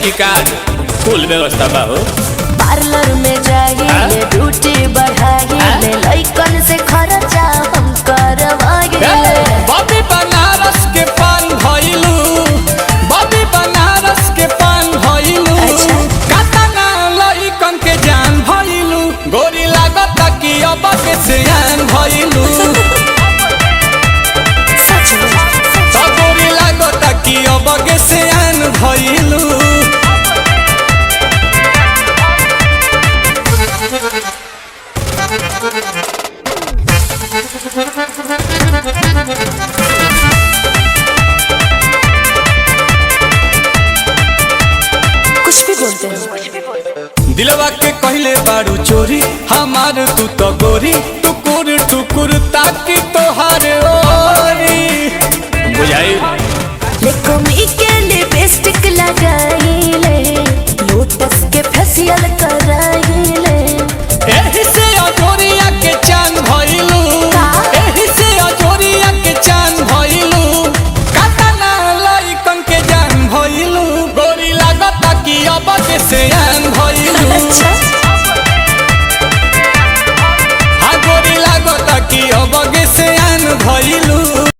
फुल व्यवस्था बा हो। पार्लर में जाइए ड्यूटी बढ़ाइए लइकन से खर्चा हम करवाइए। बॉबी बनारस के पान भइलू, बॉबी बनारस के पान भइलू, कातना लइकन के जान भइलू, गोरी लागत कि अब के सियान भइलू। तो गोरी लागत कि अब के सियान भइलू। कुछ भी बोलते हैं। दिलवा के कहले बारू चोरी हमार तू तो गोरी, टुकुर टुकुर ताकि तोहार ओरी बुझाई। लेको मी के लिपस्टिक लगाई